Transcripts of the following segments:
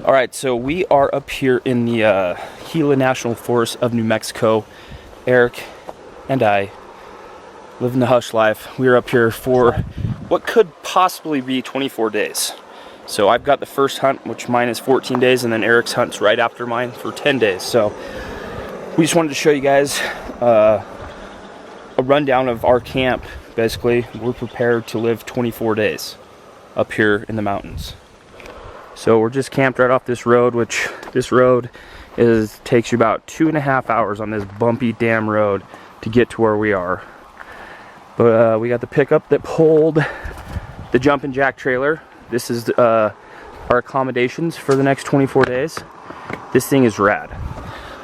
All right, so we are up here in the Gila National Forest of New Mexico. Eric and I live in the hush life. We're up here for what could possibly be 24 days. So I've got the first hunt, which mine is 14 days, and then Eric's hunt's right after mine for 10 days. So we just wanted to show you guys a rundown of our camp. Basically, we're prepared to live 24 days up here in the mountains. So we're just camped right off this road, which this road takes you about 2.5 hours on this bumpy damn road to get to where we are. But we got the pickup that pulled the jumping jack trailer. This is our accommodations for the next 24 days. This thing is rad.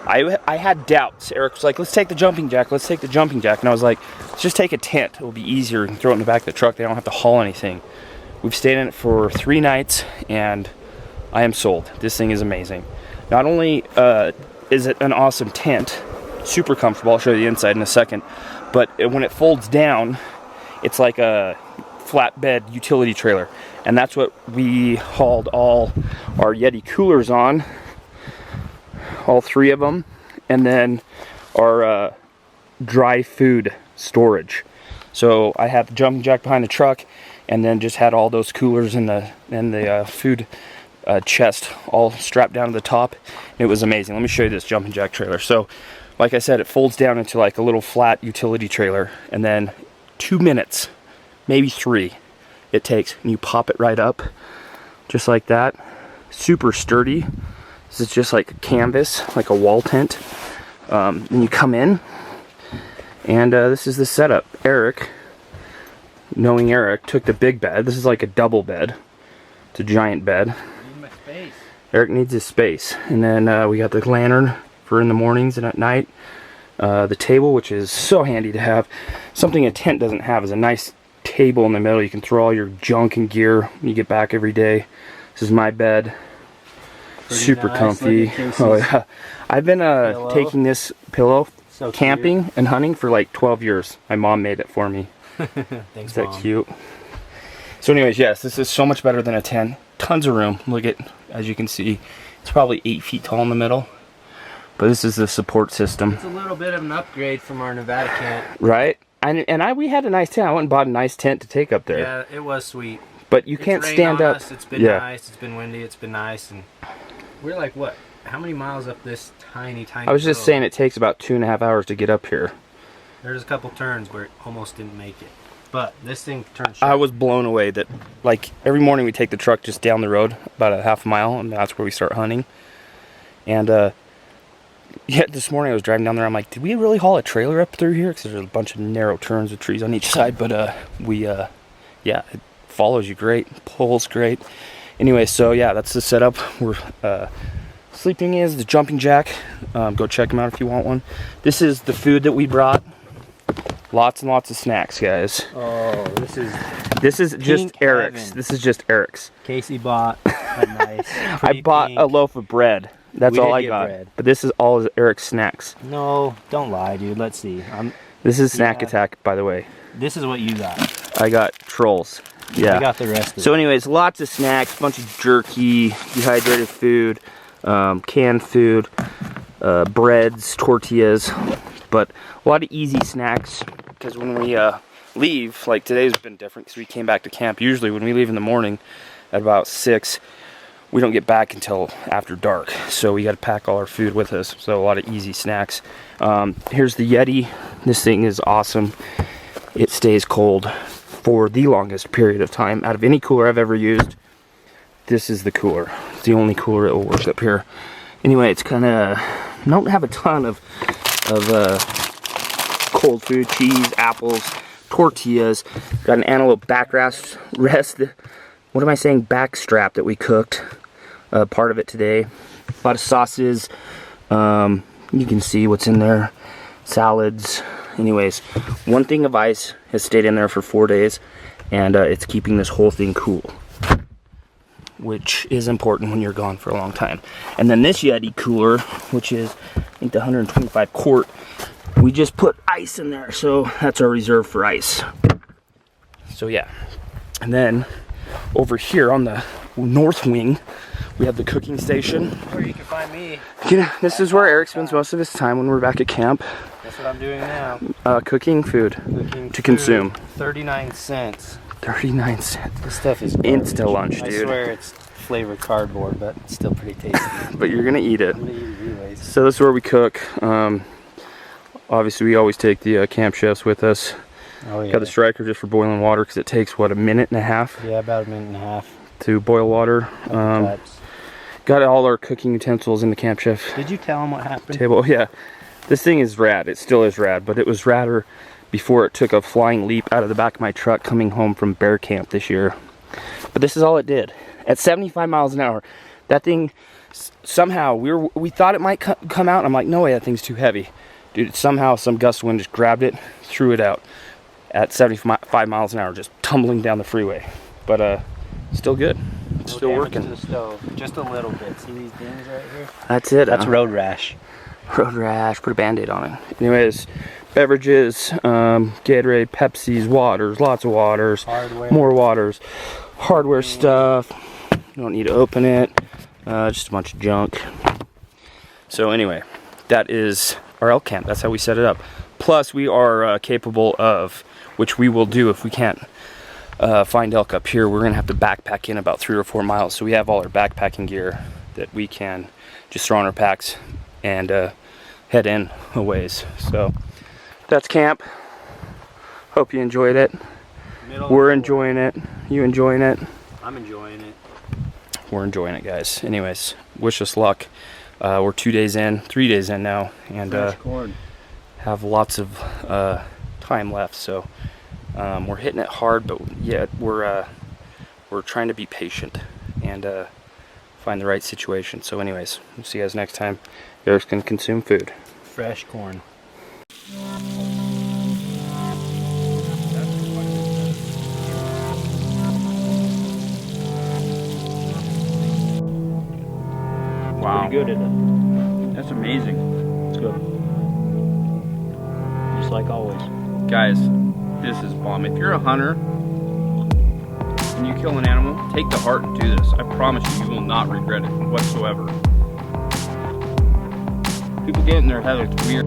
I had doubts. Eric was like, let's take the jumping jack, let's take the jumping jack. And I was like, let's just take a tent. It'll be easier and throw it in the back of the truck. They don't have to haul anything. We've stayed in it for 3 nights and I am sold. This thing is amazing. Not only is it an awesome tent, super comfortable, I'll show you the inside in a second, but when it folds down, it's like a flatbed utility trailer. And that's what we hauled all our Yeti coolers on, all 3 of them, and then our dry food storage. So I had the jumping jack behind the truck, and then just had all those coolers in the food chest all strapped down to the top. It was amazing. Let me show you this jumping jack trailer. So like I said, it folds down into like a little flat utility trailer, and then 2 minutes, maybe 3 it takes, and you pop it right up just like that. Super sturdy. This is just like a canvas, like a wall tent. And you come in, and this is the setup. Eric, knowing Eric, took the big bed. This is like a double bed. It's a giant bed. Eric needs his space. And then we got the lantern for in the mornings and at night. The table, which is so handy to have. Something a tent doesn't have is a nice table in the middle. You can throw all your junk and gear when you get back every day. This is my bed. Pretty super nice, comfy. Oh yeah. I've been taking this pillow so camping and hunting for like 12 years. My mom made it for me. Thanks, is that Mom. Cute? So anyways, yes, this is so much better than a tent. Tons of room. Look at, as you can see, it's probably 8 feet tall in the middle. But this is the support system. It's a little bit of an upgrade from our Nevada camp. Right? We had a nice tent. I went and bought a nice tent to take up there. Yeah, it was sweet. But you can't stand up. It's been nice. It's been windy. It's been nice. And we're like, what? How many miles up this tiny I was just saying it takes about 2.5 hours to get up here. There's a couple turns where it almost didn't make it. But this thing turns. I was blown away that, like, every morning we take the truck just down the road about a half mile, and that's where we start hunting. And yeah, this morning I was driving down there. I'm like, did we really haul a trailer up through here? Because there's a bunch of narrow turns with trees on each side. But yeah, it follows you great, pulls great. Anyway, so yeah, that's the setup. We're sleeping is the jumping jack. Go check them out if you want one. This is the food that we brought. Lots and lots of snacks, guys. Oh, this is just Eric's. Heaven. This is just Eric's. Casey bought a nice. I bought a loaf of bread. That's all I got. Bread. But this is all Eric's snacks. No, don't lie, dude. Let's see. This is Snack Attack, by the way. This is what you got. I got Trolls. Yeah. I got the rest of it. So anyways, lots of snacks, bunch of jerky, dehydrated food, canned food, breads, tortillas, but a lot of easy snacks, because when we leave, like today's been different because we came back to camp. Usually when we leave in the morning at about 6, we don't get back until after dark, so we got to pack all our food with us. So a lot of easy snacks. Here's the Yeti. This thing is awesome. It stays cold for the longest period of time out of any cooler I've ever used. This is the cooler. It's the only cooler that will work up here. Anyway, it's kind of, don't have a ton of cold food, cheese, apples, tortillas. Got an antelope backrest, what am I saying, back strap that we cooked. Part of it today. A lot of sauces. You can see what's in there. Salads. Anyways, one thing of ice has stayed in there for 4 days, and it's keeping this whole thing cool, which is important when you're gone for a long time. And then this Yeti cooler, which is I think the 125 quart, we just put ice in there, so that's our reserve for ice. So yeah. And then over here on the north wing, We have the cooking station. Where you can find me. This is where Eric spends most of his time when we're back at camp. That's what I'm doing now. Cooking food consume. 39 cents. 39 cents. This stuff is Insta lunch, dude. I swear it's flavored cardboard, but it's still pretty tasty. But you're gonna eat it. I'm gonna eat it anyways. So this is where we cook. Obviously, we always take the camp chefs with us. Oh yeah. Got the striker just for boiling water because it takes what, a minute and a half? Yeah, about a minute and a half. To boil water. Got all our cooking utensils in the camp chef. Did you tell him what happened? Table. Oh, yeah. This thing is rad. It still is rad, but it was radder before it took a flying leap out of the back of my truck coming home from bear camp this year. But this is all it did. At 75 miles an hour, that thing somehow we thought it might come out. I'm like, no way, that thing's too heavy. Dude, somehow some gust of wind just grabbed it, threw it out at 75 miles an hour, just tumbling down the freeway. But still good. It's still working. To the stove. Just a little bit. See these dings right here? That's it. That's road rash. Road rash. Put a Band-Aid on it. Anyways, beverages, Gatorade, Pepsis, waters, lots of waters, Hardware. more waters, hardware stuff. You don't need to open it. Just a bunch of junk. So anyway, that is our elk camp. That's how we set it up. Plus, we are capable of, which we will do if we can't find elk up here, we're gonna have to backpack in about 3 or 4 miles. So we have all our backpacking gear that we can just throw on our packs and head in a ways. So that's camp. Hope you enjoyed it. We're enjoying it. You enjoying it? I'm enjoying it. We're enjoying it, guys. Anyways, wish us luck. We're 2 days in, 3 days in now, and have lots of time left. So we're hitting it hard, but yet we're trying to be patient and find the right situation. So anyways, we'll see you guys next time. Eric's gonna consume food. Fresh corn. Wow. Pretty good, isn't it? That's amazing. It's good. Just like always. Guys, this is bomb. If you're a hunter and you kill an animal, take the heart and do this. I promise you, you will not regret it whatsoever. People get in their head, it's weird.